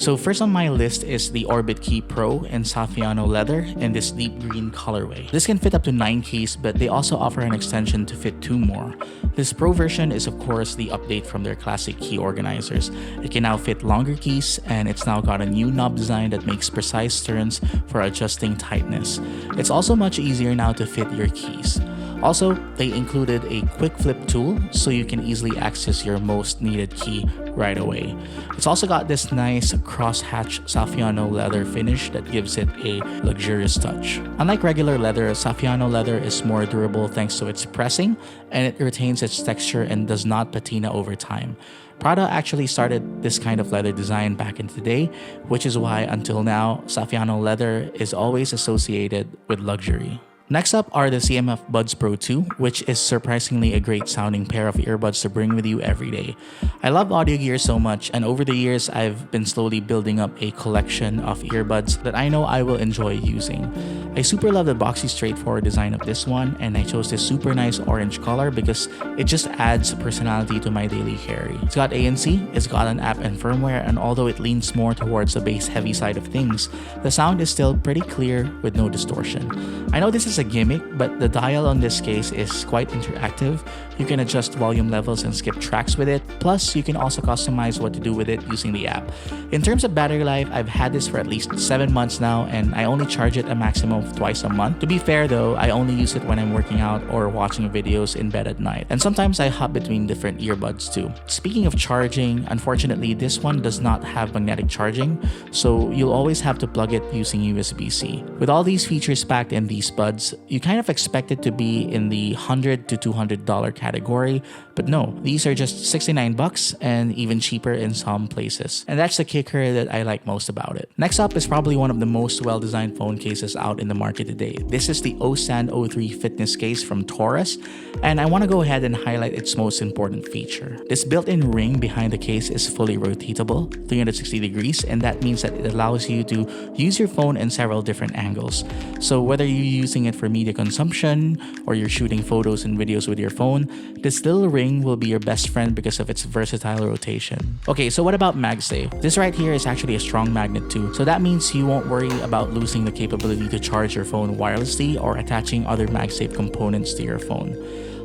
So first on my list is the orbitkey Pro in Saffiano leather in this deep green colorway. This can fit up to 9 keys, but they also offer an extension to fit 2 more. This Pro version is of course the update from their classic key organizers. It can now fit longer keys, and it's now got a new knob design that makes precise turns for adjusting tightness. It's also much easier now to fit your keys. Also, they included a quick flip tool so you can easily access your most needed key right away. It's also got this nice crosshatch Saffiano leather finish that gives it a luxurious touch. Unlike regular leather, Saffiano leather is more durable thanks to its pressing, and it retains its texture and does not patina over time. Prada actually started this kind of leather design back in the day, which is why until now, Saffiano leather is always associated with luxury. Next up are the CMF Buds Pro 2, which is surprisingly a great sounding pair of earbuds to bring with you every day. I love audio gear so much, and over the years I've been slowly building up a collection of earbuds that I know I will enjoy using. I super love the boxy straightforward design of this one, and I chose this super nice orange color because it just adds personality to my daily carry. It's got ANC, it's got an app and firmware, and although it leans more towards the bass heavy side of things, the sound is still pretty clear with no distortion. I know this is a gimmick, but the dial on this case is quite interactive. You can adjust volume levels and skip tracks with it, plus you can also customize what to do with it using the app. In terms of battery life, I've had this for at least 7 months now, and I only charge it a maximum of twice a month. To be fair though, I only use it when I'm working out or watching videos in bed at night, and sometimes I hop between different earbuds too. Speaking of charging, unfortunately this one does not have magnetic charging, so you'll always have to plug it using USB-C. With all these features packed in these buds, you kind of expect it to be in the $100 to $200 category, but no, these are just 69 bucks and even cheaper in some places. And that's the kicker that I like most about it. Next up is probably one of the most well-designed phone cases out in the market today. This is the O-Stand O3 fitness case from Torras, and I want to go ahead and highlight its most important feature. This built-in ring behind the case is fully rotatable, 360 degrees, and that means that it allows you to use your phone in several different angles. So whether you're using it for media consumption or you're shooting photos and videos with your phone, this little ring will be your best friend because of its versatile rotation. Okay, so what about MagSafe? This right here is actually a strong magnet too, so that means you won't worry about losing the capability to charge your phone wirelessly or attaching other MagSafe components to your phone.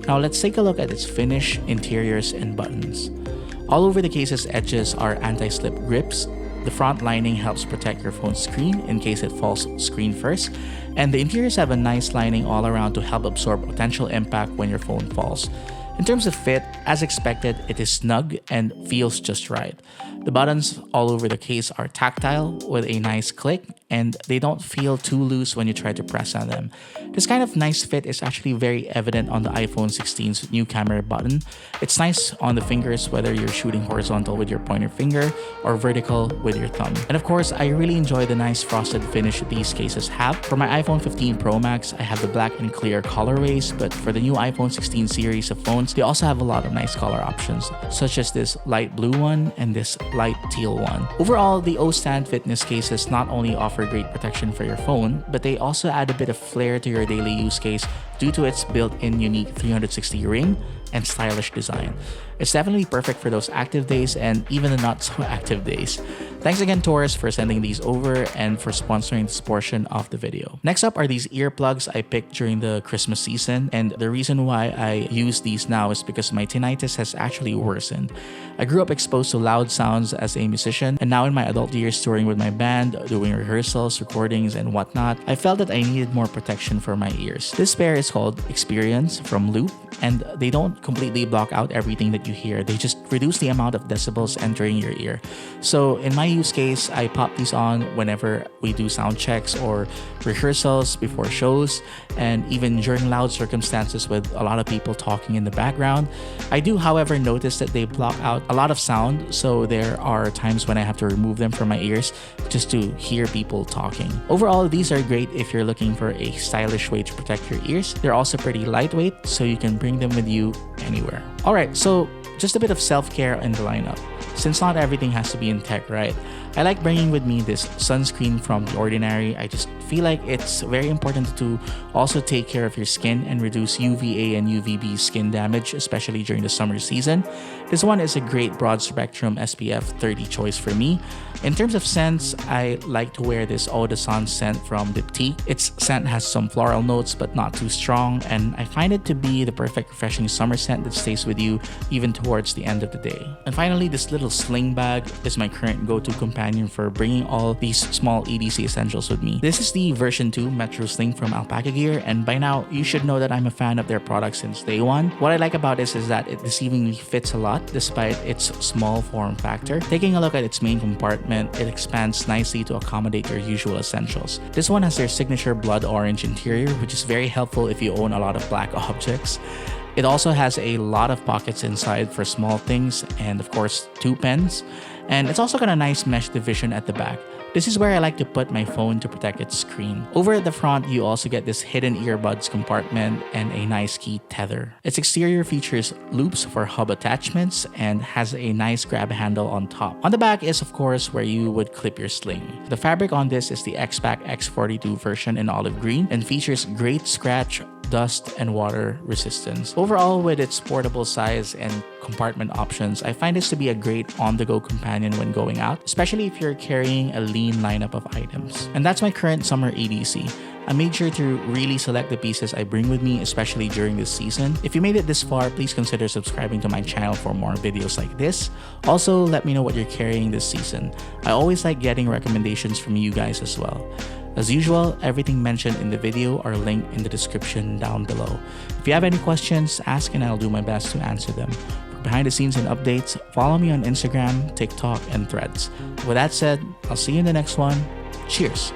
Now let's take a look at its finish, interiors, and buttons. All over the case's edges are anti-slip grips. The front lining helps protect your phone's screen in case it falls screen first, and the interiors have a nice lining all around to help absorb potential impact when your phone falls. In terms of fit, as expected, it is snug and feels just right. The buttons all over the case are tactile with a nice click, and they don't feel too loose when you try to press on them. This kind of nice fit is actually very evident on the iPhone 16's new camera button. It's nice on the fingers whether you're shooting horizontal with your pointer finger or vertical with your thumb. And of course, I really enjoy the nice frosted finish these cases have. For my iPhone 15 Pro Max, I have the black and clear colorways, but for the new iPhone 16 series of phones, they also have a lot of nice color options, such as this light blue one and this light teal one. Overall, the O-Stand fitness cases not only offer great protection for your phone, but they also add a bit of flair to your daily use case due to its built-in unique 360 ring and stylish design. It's definitely perfect for those active days and even the not so active days. Thanks again, Torras, for sending these over and for sponsoring this portion of the video. Next up are these earplugs I picked during the Christmas season, and the reason why I use these now is because my tinnitus has actually worsened. I grew up exposed to loud sounds as a musician, and now in my adult years touring with my band, doing rehearsals, recordings, and whatnot, I felt that I needed more protection for my ears. This pair is called Experience from Loop, and they don't completely block out everything that you hear. They just reduce the amount of decibels entering your ear. So in my use case, I pop these on whenever we do sound checks or rehearsals before shows, and even during loud circumstances with a lot of people talking in the background. I do, however, notice that they block out a lot of sound, so there are times when I have to remove them from my ears just to hear people talking. Overall, these are great if you're looking for a stylish way to protect your ears. They're also pretty lightweight, so you can bring them with you anywhere. Alright, so just a bit of self-care in the lineup. Since not everything has to be in tech, right? I like bringing with me this sunscreen from The Ordinary. I just feel like it's very important to also take care of your skin and reduce UVA and UVB skin damage, especially during the summer season. This one is a great broad spectrum SPF 30 choice for me. In terms of scents, I like to wear this Eau de Sans scent from Diptyque. Its scent has some floral notes but not too strong, and I find it to be the perfect refreshing summer scent that stays with you even towards the end of the day. And finally, this little sling bag is my current go-to companion for bringing all these small EDC essentials with me. This is the version 2 Metro Sling from alpakagear, and by now you should know that I'm a fan of their product since day one. What I like about this is that it deceivingly fits a lot despite its small form factor. Taking a look at its main compartment, it expands nicely to accommodate your usual essentials. This one has their signature blood orange interior, which is very helpful if you own a lot of black objects. It also has a lot of pockets inside for small things and of course 2 pens. And it's also got a nice mesh division at the back. This is where I like to put my phone to protect its screen. Over at the front, you also get this hidden earbuds compartment and a nice key tether. Its exterior features loops for hub attachments and has a nice grab handle on top. On the back is of course where you would clip your sling. The fabric on this is the X-Pac X42 version in olive green and features great scratch, dust, and water resistance. Overall, with its portable size and compartment options, I find this to be a great on-the-go companion when going out, especially if you're carrying a lean lineup of items. And that's my current summer EDC. I made sure to really select the pieces I bring with me, especially during this season. If you made it this far, please consider subscribing to my channel for more videos like this. Also, let me know what you're carrying this season. I always like getting recommendations from you guys as well. As usual, everything mentioned in the video are linked in the description down below. If you have any questions, ask and I'll do my best to answer them. For behind the scenes and updates, follow me on Instagram, TikTok, and Threads. With that said, I'll see you in the next one. Cheers!